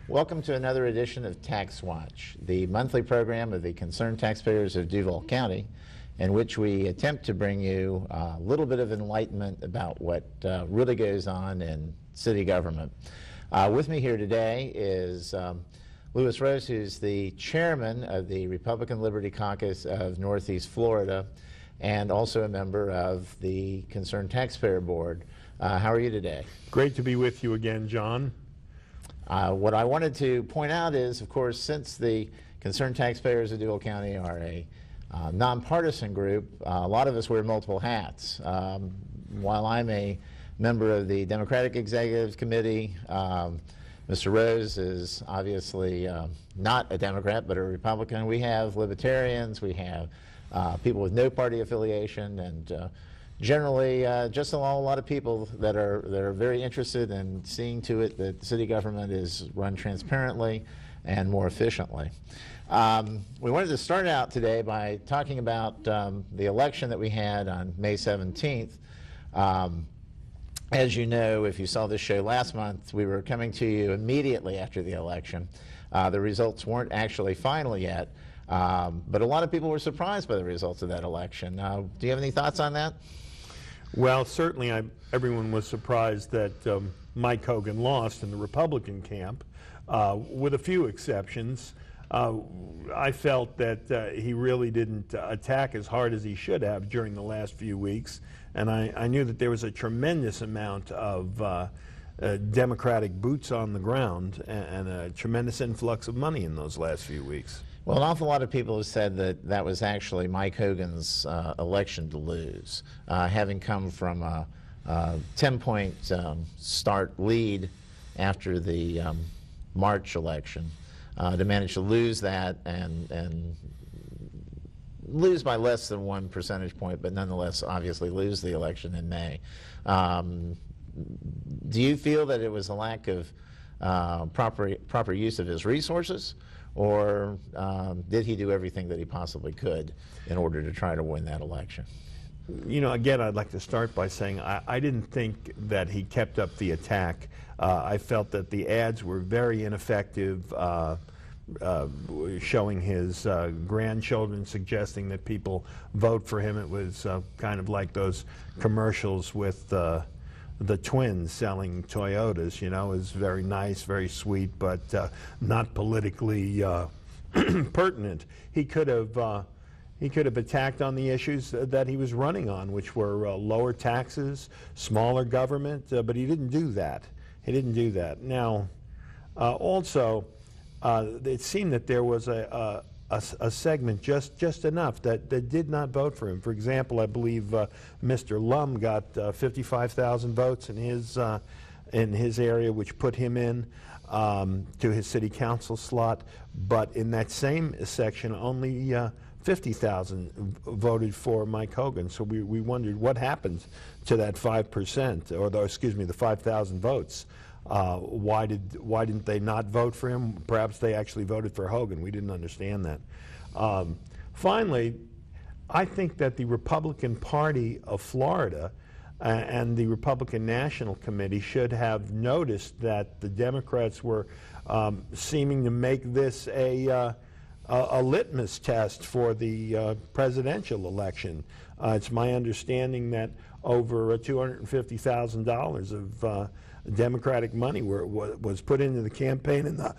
Welcome to another edition of Tax Watch, the monthly program of the concerned taxpayers of Duval County, in which we attempt to bring you a little bit of enlightenment about what really goes on in city government. With me here today is Louis Rose, who's the chairman of the Republican Liberty Caucus of Northeast Florida and also a member of the Concerned Taxpayer Board. How are you today? Great to be with you again, John. What I wanted to point out is, of course, since the Concerned Taxpayers of Duval County are a nonpartisan group, a lot of us wear multiple hats. While I'm a member of the Democratic Executive Committee, Mr. Rose is obviously not a Democrat but a Republican. We have libertarians, we have people with no party affiliation, and generally just a lot of people that are very interested in seeing to it that the city government is run transparently and more efficiently. We wanted to start out today by talking about the election that we had on May 17th. As you know, if you saw this show last month, we were coming to you immediately after the election. The results weren't actually final yet, but a lot of people were surprised by the results of that election. Do you have any thoughts on that? Well, certainly everyone was surprised that Mike Hogan lost in the Republican camp, with a few exceptions. I felt that he really didn't attack as hard as he should have during the last few weeks, and I knew that there was a tremendous amount of Democratic boots on the ground and a tremendous influx of money in those last few weeks. Well, an awful lot of people have said that that was actually Mike Hogan's election to lose, having come from a 10-point start lead after the March election, to manage to lose that and lose by less than 1 percentage point, but nonetheless obviously lose the election in May. Do you feel that it was a lack of proper use of his resources, or did he do everything that he possibly could in order to try to win that election? You know, again, I'd like to start by saying I didn't think that he kept up the attack. I felt that the ads were very ineffective, showing his grandchildren, suggesting that people vote for him. It was kind of like those commercials with the twins selling Toyotas. You know, it was very nice, very sweet, but not politically pertinent. He could have attacked on the issues that he was running on, which were lower taxes, smaller government, but he didn't do that. He didn't do that. Now, also, it seemed that there was a segment just enough that did not vote for him. For example, I believe Mr. Lum got 55,000 votes in his area, which put him in to his city council slot. But in that same section, only 50,000 voted for Mike Hogan. So we wondered what happened to that 5%, or the 5,000 votes. Why didn't they not vote for him? Perhaps they actually voted for Hogan. We didn't understand that. Finally, I think that the Republican Party of Florida and the Republican National Committee should have noticed that the Democrats were seeming to make this a litmus test for the presidential election. It's my understanding that over $250,000 of Democratic money was put into the campaign in the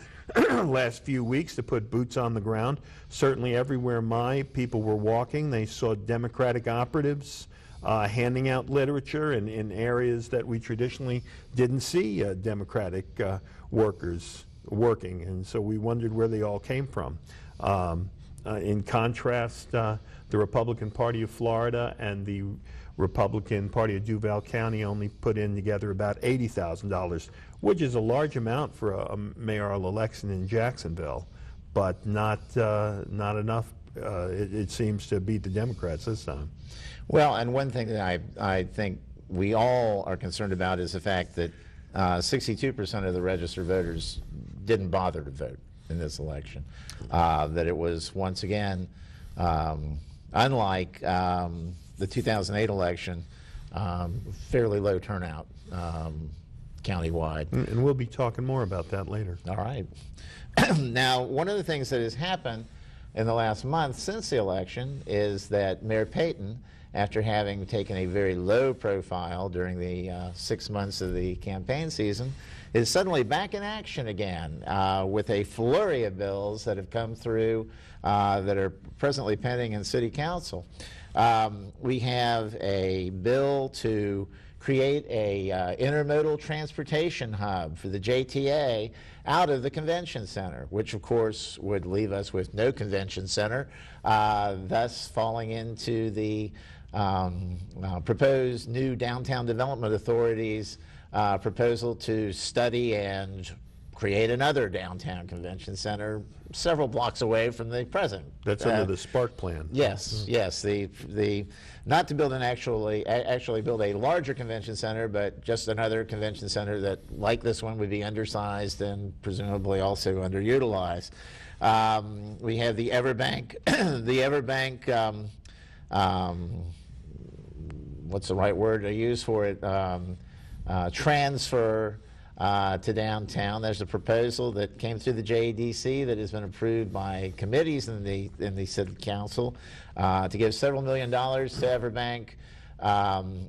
last few weeks to put boots on the ground. Certainly everywhere my people were walking, they saw Democratic operatives handing out literature in areas that we traditionally didn't see Democratic workers working, and so we wondered where they all came from. In contrast, the Republican Party of Florida and the Republican Party of Duval County only put in together about $80,000, which is a large amount for a mayoral election in Jacksonville, but not enough, it seems, to beat the Democrats this time. Well, and one thing that I think we all are concerned about is the fact that 62% of the registered voters didn't bother to vote in this election. That it was, once again, unlike the 2008 election, fairly low turnout. countywide. And we'll be talking more about that later. All right. Now, one of the things that has happened in the last month since the election is that Mayor Payton, after having taken a very low profile during the 6 months of the campaign season, is suddenly back in action again with a flurry of bills that have come through that are presently pending in City Council. We have a bill to create a intermodal transportation hub for the JTA out of the convention center, which of course would leave us with no convention center, thus falling into the proposed new Downtown Development Authority's proposal to study and create another downtown convention center several blocks away from the present. That's under the Spark plan. Yes, yes. The not to build an actually build a larger convention center, but just another convention center that, like this one, would be undersized and presumably also underutilized. We have the Everbank, what's the right word to use for it? Transfer to downtown. There's a proposal that came through the JDC that has been approved by committees in the City Council to give several $1 million to Everbank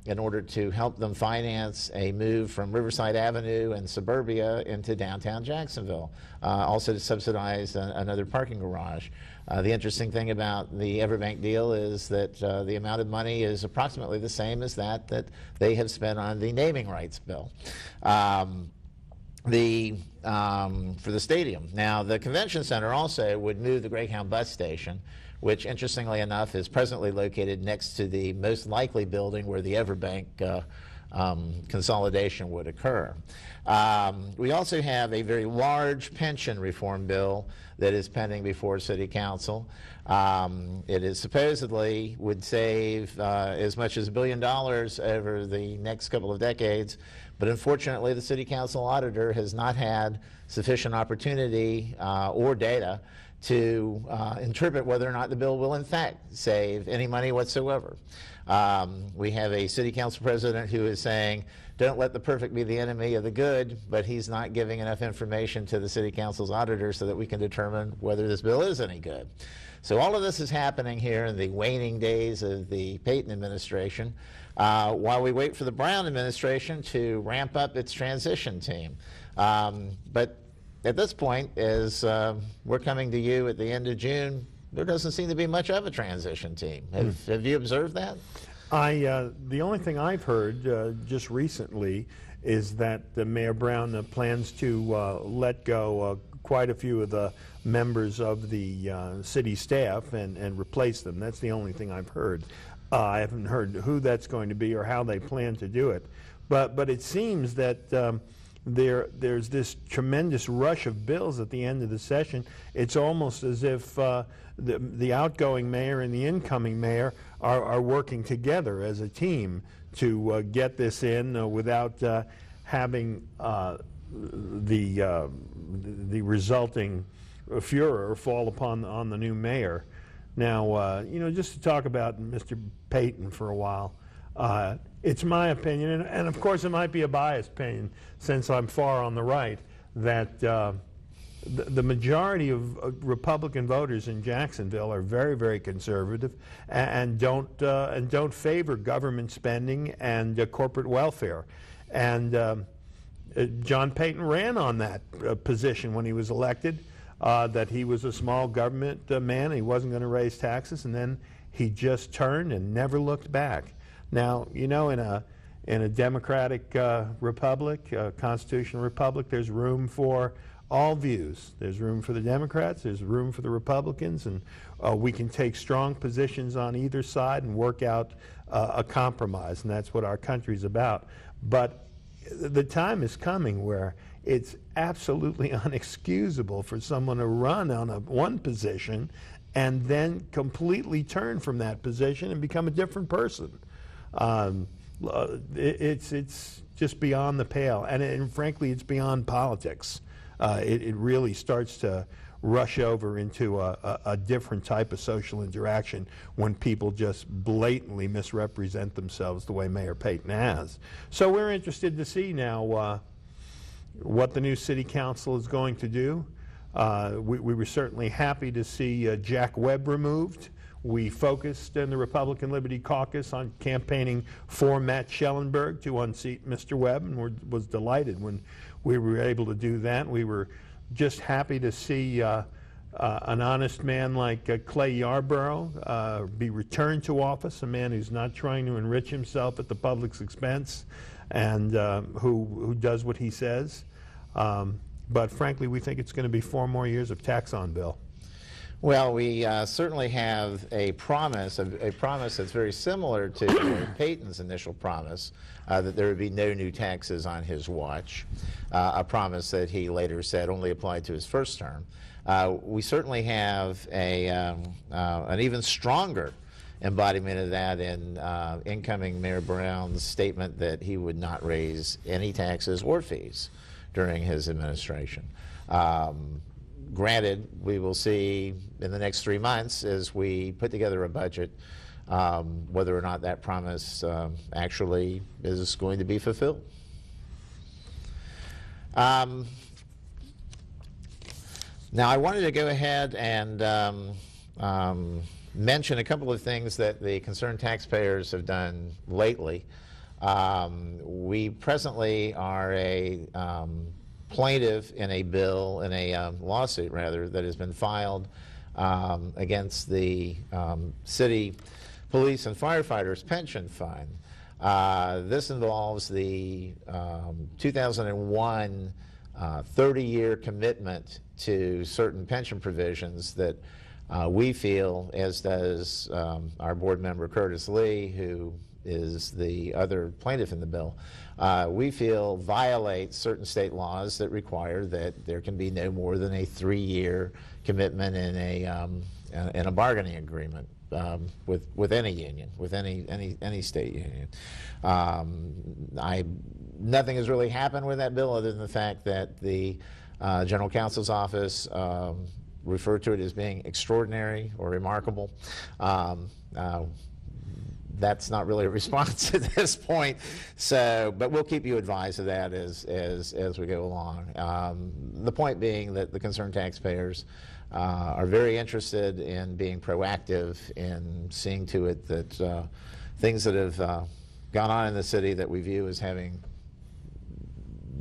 in order to help them finance a move from Riverside Avenue and Suburbia into downtown Jacksonville. Also to subsidize another parking garage. The interesting thing about the Everbank deal is that the amount of money is approximately the same as that they have spent on the naming rights bill. For the stadium. Now, the convention center also would move the Greyhound bus station, which, interestingly enough, is presently located next to the most likely building where the Everbank consolidation would occur. We also have a very large pension reform bill that is pending before City Council. It is supposedly would save as much as $1 billion over the next couple of decades, but unfortunately the City Council auditor has not had sufficient opportunity or data to interpret whether or not the bill will in fact save any money whatsoever. We have a City Council president who is saying, don't let the perfect be the enemy of the good, but he's not giving enough information to the City Council's auditor so that we can determine whether this bill is any good. So all of this is happening here in the waning days of the Payton administration while we wait for the Brown administration to ramp up its transition team. But at this point, as we're coming to you at the end of June, there doesn't seem to be much of a transition team. Have you observed that? The only thing I've heard just recently is that Mayor Brown plans to let go quite a few of the members of the city staff and replace them. That's the only thing I've heard. I haven't heard who that's going to be or how they plan to do it. But it seems that there's this tremendous rush of bills at the end of the session. It's almost as if the outgoing mayor and the incoming mayor are working together as a team to get this in without having the resulting furor fall upon the new mayor. Now, just to talk about Mr. Payton for a while, it's my opinion, and of course it might be a biased opinion since I'm far on the right, that the majority of Republican voters in Jacksonville are very, very conservative and don't favor government spending and corporate welfare. And John Payton ran on that position when he was elected, that he was a small government man, he wasn't going to raise taxes, and then he just turned and never looked back. Now, in a democratic republic, constitutional republic, there's room for all views. There's room for the Democrats, there's room for the Republicans, and we can take strong positions on either side and work out a compromise, and that's what our country's about. But the time is coming where it's absolutely unexcusable for someone to run on one position and then completely turn from that position and become a different person. It's just beyond the pale, and frankly, it's beyond politics. It really starts to rush over into a different type of social interaction when people just blatantly misrepresent themselves the way Mayor Payton has. So we're interested to see now what the new city council is going to do. We were certainly happy to see Jack Webb removed. We focused in the Republican Liberty Caucus on campaigning for Matt Schellenberg to unseat Mr. Webb, and was delighted when we were able to do that. We were just happy to see an honest man like Clay Yarborough be returned to office, a man who's not trying to enrich himself at the public's expense, and who does what he says. But frankly, we think it's going to be 4 more years of tax on bill. Well, we certainly have a promise that's very similar to Gary Payton's initial promise, that there would be no new taxes on his watch, a promise that he later said only applied to his first term. We certainly have an even stronger embodiment of that in incoming Mayor Brown's statement that he would not raise any taxes or fees during his administration. Granted, we will see in the next 3 months as we put together a budget whether or not that promise actually is going to be fulfilled. Now, I wanted to go ahead and mention a couple of things that the concerned taxpayers have done lately. We presently are a plaintiff in a bill, in a lawsuit rather, that has been filed against the city police and firefighters pension fund. This involves the 2001 30-year commitment to certain pension provisions that we feel, as does our board member Curtis Lee, who is the other plaintiff in the bill, we feel violates certain state laws that require that there can be no more than a 3-year commitment in a bargaining agreement with any union, with any state union. Nothing has really happened with that bill other than the fact that the General Counsel's office referred to it as being extraordinary or remarkable. That's not really a response at this point, but we'll keep you advised of that as we go along. The point being that the concerned taxpayers are very interested in being proactive in seeing to it that things that have gone on in the city that we view as having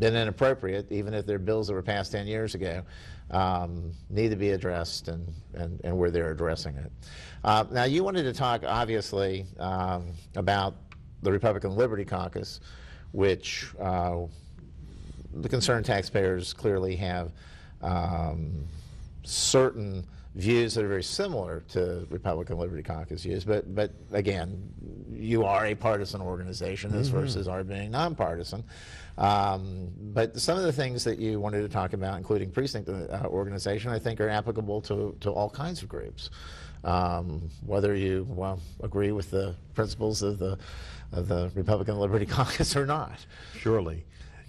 been inappropriate, even if they're bills that were passed 10 years ago, need to be addressed, and where they're addressing it. Now, you wanted to talk, obviously, about the Republican Liberty Caucus, which the concerned taxpayers clearly have certain views that are very similar to Republican Liberty Caucus views, but again, you are a partisan organization, this versus our being nonpartisan. But some of the things that you wanted to talk about, including precinct organization, I think are applicable to all kinds of groups. Whether you agree with the principles of the Republican Liberty Caucus or not. Surely.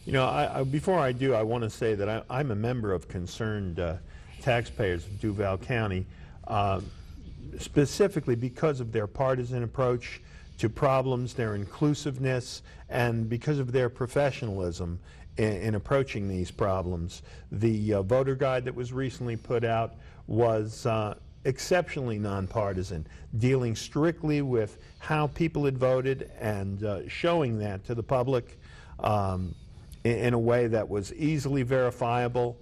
You know, before I do, I want to say that I'm a member of concerned taxpayers of Duval County, specifically because of their partisan approach to problems, their inclusiveness, and because of their professionalism in approaching these problems. The voter guide that was recently put out was exceptionally nonpartisan, dealing strictly with how people had voted and showing that to the public in a way that was easily verifiable.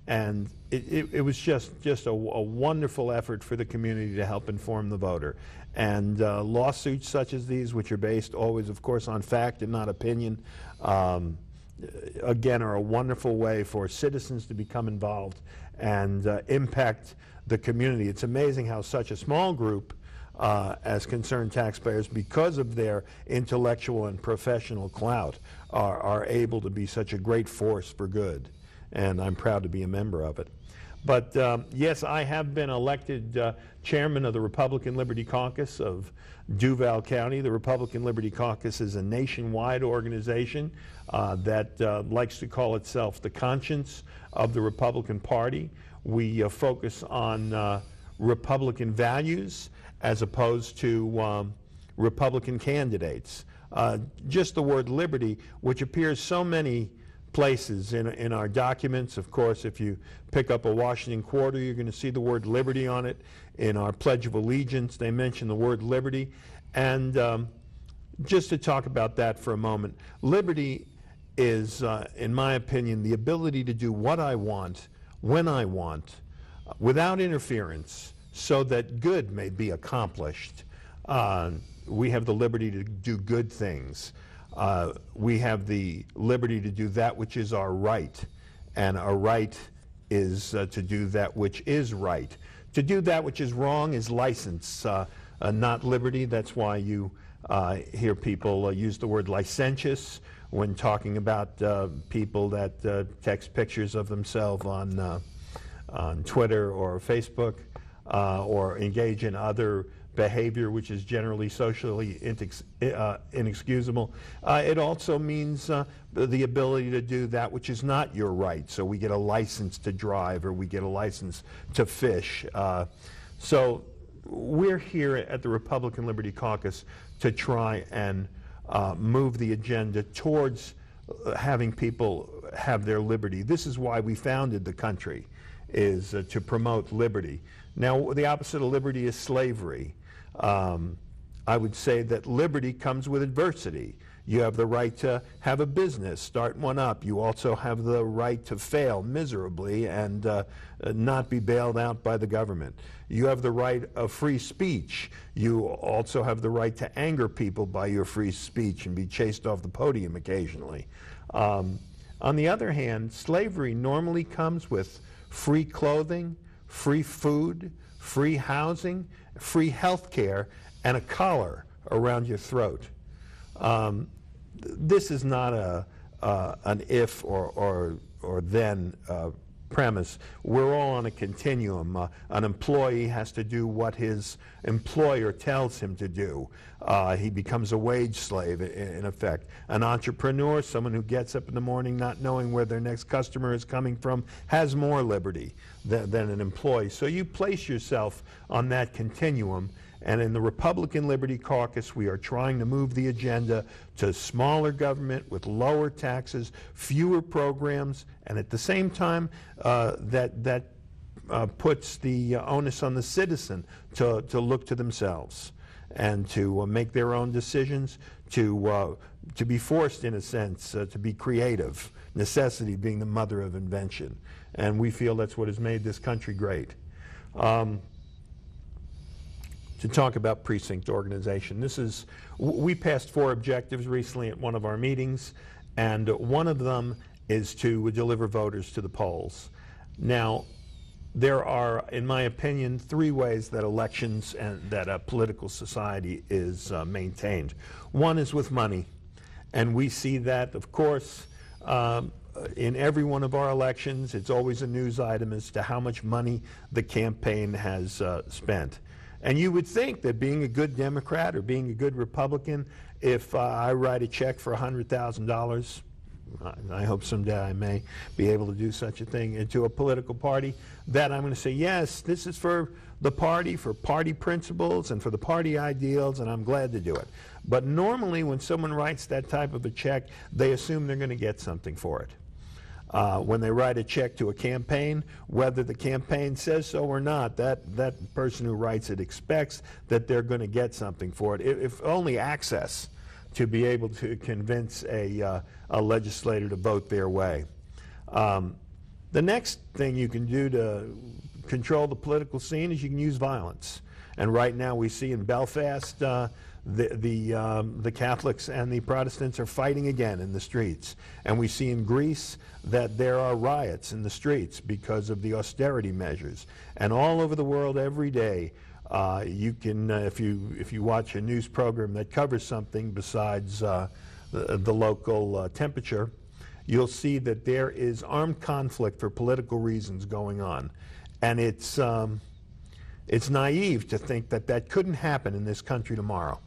And it was just a wonderful effort for the community to help inform the voter. And lawsuits such as these, which are based always, of course, on fact and not opinion, again, are a wonderful way for citizens to become involved and impact the community. It's amazing how such a small group as concerned taxpayers, because of their intellectual and professional clout, are able to be such a great force for good. And I'm proud to be a member of it. But yes, I have been elected chairman of the Republican Liberty Caucus of Duval County. The Republican Liberty Caucus is a nationwide organization that likes to call itself the conscience of the Republican Party. We focus on Republican values as opposed to Republican candidates. Just the word liberty, which appears so many places in our documents. Of course, if you pick up a Washington Quarter, you're going to see the word liberty on it. In our Pledge of Allegiance, they mention the word liberty. And just to talk about that for a moment, liberty is, in my opinion, the ability to do what I want, when I want, without interference, so that good may be accomplished. We have the liberty to do good things. We have the liberty to do that which is our right, and our right is to do that which is right. To do that which is wrong is license, not liberty. That's why you hear people use the word licentious when talking about people that text pictures of themselves on Twitter or Facebook, or engage in other behavior which is generally socially inexcusable. It also means the ability to do that which is not your right. So we get a license to drive, or we get a license to fish. So we're here at the Republican Liberty Caucus to try and move the agenda towards having people have their liberty. This is why we founded the country, is to promote liberty. Now, the opposite of liberty is slavery. I would say that liberty comes with adversity. You have the right to have a business, start one up. You also have the right to fail miserably and not be bailed out by the government. You have the right of free speech. You also have the right to anger people by your free speech and be chased off the podium occasionally. On the other hand, slavery normally comes with free clothing, free food, free housing, free health care, and a collar around your throat. This is not an if or then premise. We're all on a continuum. An employee has to do what his employer tells him to do. He becomes a wage slave, in effect. An entrepreneur, someone who gets up in the morning not knowing where their next customer is coming from, has more liberty than an employee. So you place yourself on that continuum. And in the Republican Liberty Caucus, we are trying to move the agenda to smaller government with lower taxes, fewer programs, and at the same time, that puts the onus on the citizen to look to themselves and to make their own decisions, to be forced, in a sense, to be creative, necessity being the mother of invention. And we feel that's what has made this country great. To talk about precinct organization. We passed 4 objectives recently at one of our meetings, and one of them is to deliver voters to the polls. Now, there are, in my opinion, 3 ways that elections and that a political society is maintained. One is with money, and we see that, of course, in every one of our elections. It's always a news item as to how much money the campaign has spent. And you would think that being a good Democrat or being a good Republican, if I write a check for $100,000, I hope someday I may be able to do such a thing, into a political party, that I'm going to say, yes, this is for the party, for party principles and for the party ideals, and I'm glad to do it. But normally when someone writes that type of a check, they assume they're going to get something for it. When they write a check to a campaign, whether the campaign says so or not, that person who writes it expects that they're going to get something for it, if only access to be able to convince a legislator to vote their way. The next thing you can do to control the political scene is you can use violence. And right now we see in Belfast, the Catholics and the Protestants are fighting again in the streets. And we see in Greece that there are riots in the streets because of the austerity measures. And all over the world every day, you can, if you watch a news program that covers something besides the local temperature, you'll see that there is armed conflict for political reasons going on. And it's naive to think that that couldn't happen in this country tomorrow.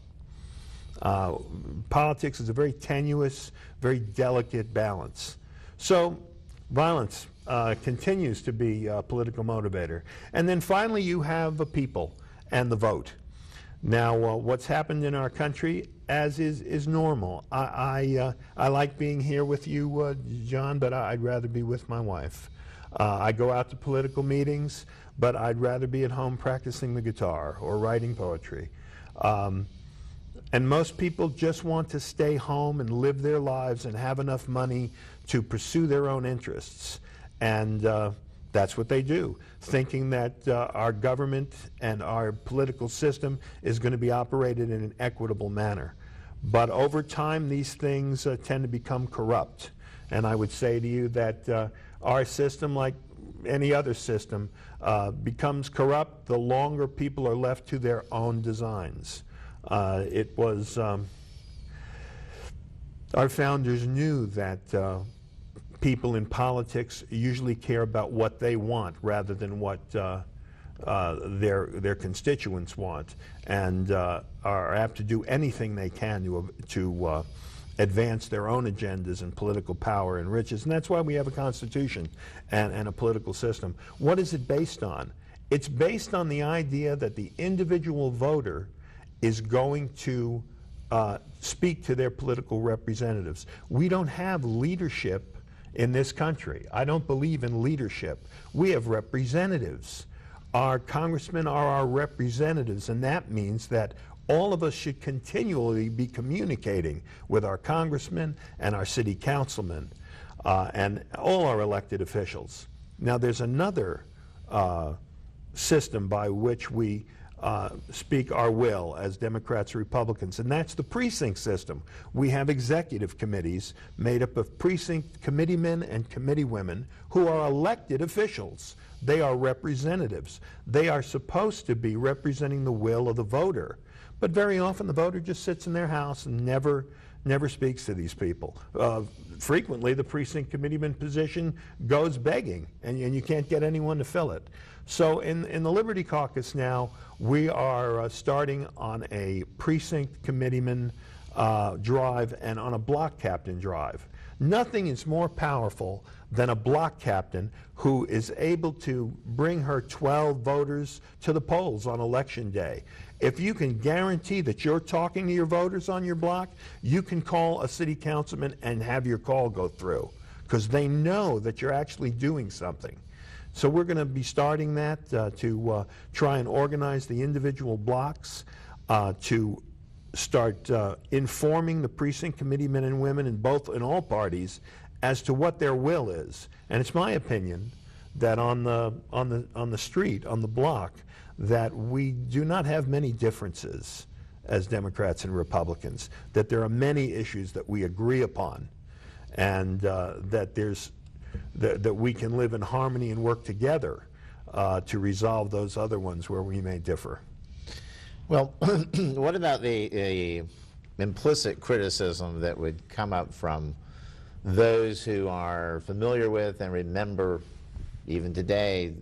Politics is a very tenuous, very delicate balance. So violence continues to be a political motivator. And then finally you have the people and the vote. Now what's happened in our country as is normal. I like being here with you, John, but I'd rather be with my wife. I go out to political meetings, but I'd rather be at home practicing the guitar or writing poetry. And most people just want to stay home and live their lives and have enough money to pursue their own interests. And that's what they do, thinking that our government and our political system is going to be operated in an equitable manner. But over time, these things tend to become corrupt. And I would say to you that our system, like any other system, becomes corrupt the longer people are left to their own designs. It was our founders knew that people in politics usually care about what they want rather than what their constituents want, and are apt to do anything they can to advance their own agendas and political power and riches. And that's why we have a constitution and a political system. What is it based on? It's based on the idea that the individual voter is going to speak to their political representatives. We don't have leadership in this country. I don't believe in leadership. We have representatives. Our congressmen are our representatives, and that means that all of us should continually be communicating with our congressmen and our city councilmen and all our elected officials. Now, there's another system by which we speak our will as Democrats or Republicans, and that's the precinct system. We have executive committees made up of precinct committeemen and committeewomen who are elected officials. They are representatives. They are supposed to be representing the will of the voter. But very often the voter just sits in their house and never speaks to these people. Frequently the precinct committeeman position goes begging, and you can't get anyone to fill it. So in the Liberty Caucus now, we are starting on a precinct committeeman drive and on a block captain drive. Nothing is more powerful than a block captain who is able to bring her 12 voters to the polls on election day. If you can guarantee that you're talking to your voters on your block, you can call a city councilman and have your call go through, because they know that you're actually doing something. So we're going to be starting that to try and organize the individual blocks, to start informing the precinct committeemen and women in all parties as to what their will is. And it's my opinion that on the street, on the block, that we do not have many differences as Democrats and Republicans, that there are many issues that we agree upon, and that we can live in harmony and work together to resolve those other ones where we may differ. Well, what about the implicit criticism that would come up from those who are familiar with and remember, even today,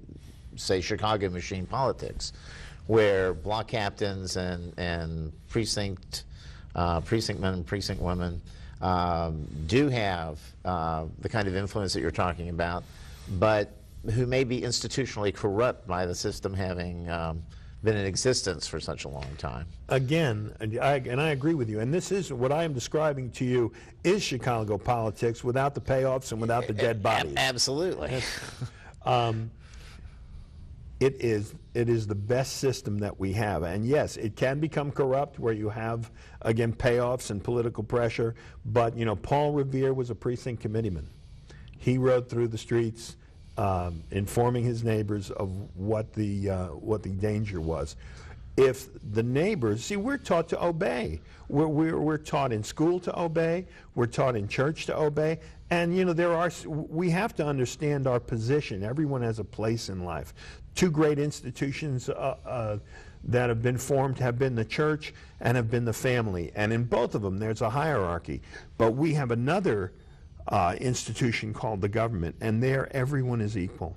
say Chicago machine politics, where block captains and precinct men and precinct women do have the kind of influence that you're talking about, but who may be institutionally corrupt by the system having been in existence for such a long time. Again, and I agree with you, and this is what I am describing to you is Chicago politics without the payoffs and without the dead bodies. Absolutely. It is the best system that we have. And yes, it can become corrupt where you have, again, payoffs and political pressure. But, Paul Revere was a precinct committeeman. He rode through the streets informing his neighbors of what the danger was. If the neighbors, see, we're taught to obey. We're taught in school to obey. We're taught in church to obey. And, we have to understand our position. Everyone has a place in life. Two great institutions that have been formed have been the church and have been the family. And in both of them, there's a hierarchy. But we have another institution called the government, and there everyone is equal.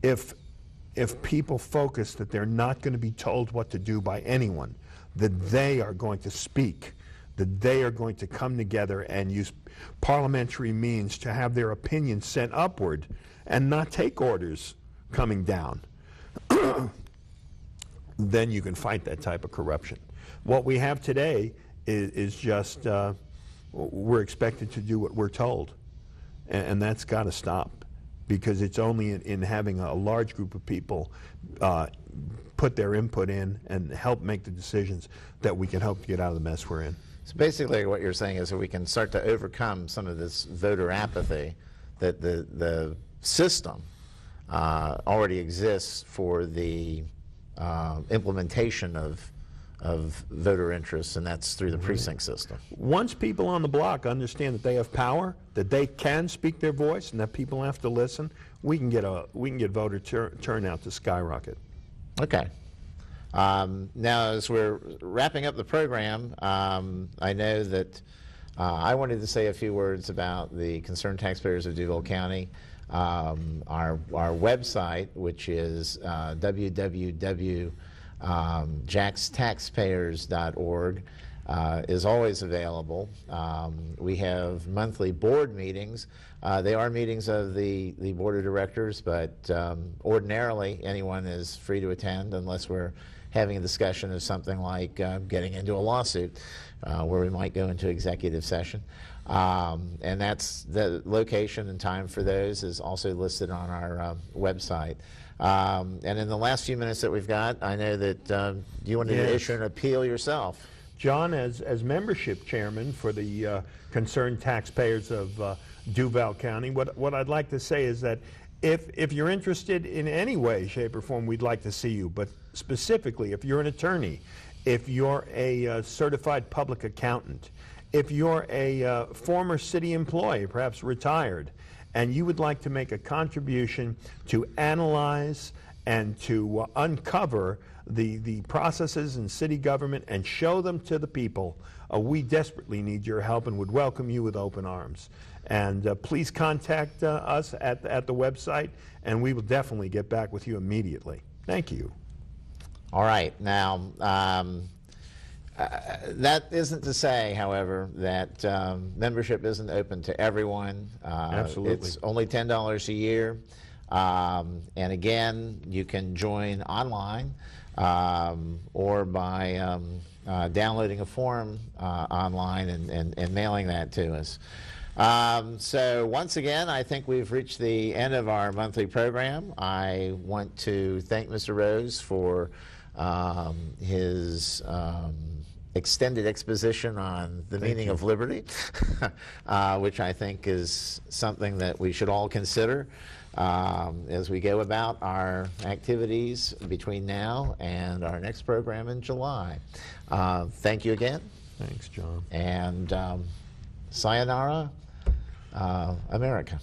If people focus that they're not going to be told what to do by anyone, that they are going to speak, that they are going to come together and use parliamentary means to have their opinions sent upward and not take orders coming down, then you can fight that type of corruption. What we have today is just we're expected to do what we're told, and that's got to stop, because it's only in having a large group of people put their input in and help make the decisions that we can help to get out of the mess we're in. So basically what you're saying is that we can start to overcome some of this voter apathy, that the system already exists for the implementation of voter interests, and that's through the precinct system. Once people on the block understand that they have power, that they can speak their voice, and that people have to listen, we can get voter turnout to skyrocket. Okay. Now, as we're wrapping up the program, I know that I wanted to say a few words about the Concerned Taxpayers of Duval County. Our website, which is www.jackstaxpayers.org, is always available. We have monthly board meetings. They are meetings of the board of directors, but ordinarily anyone is free to attend unless we're having a discussion of something like getting into a lawsuit where we might go into executive session. And that's the location and time for those is also listed on our website. And in the last few minutes that we've got, I know that you wanted to issue an appeal yourself. John, as membership chairman for the Concerned Taxpayers of Duval County, what I'd like to say is that if you're interested in any way, shape, or form, we'd like to see you. But specifically, if you're an attorney, if you're a certified public accountant, if you're a former city employee, perhaps retired, and you would like to make a contribution to analyze and to uncover the processes in city government and show them to the people, we desperately need your help and would welcome you with open arms. And please contact us at the website, and we will definitely get back with you immediately. Thank you. All right. Now, that isn't to say, however, that membership isn't open to everyone. Absolutely. It's only $10 a year. And again, you can join online or by downloading a form online and mailing that to us. So once again, I think we've reached the end of our monthly program. I want to thank Mr. Rose for his extended exposition on the meaning of liberty, which I think is something that we should all consider as we go about our activities between now and our next program in July. Thank you again. Thanks, John. And sayonara, America.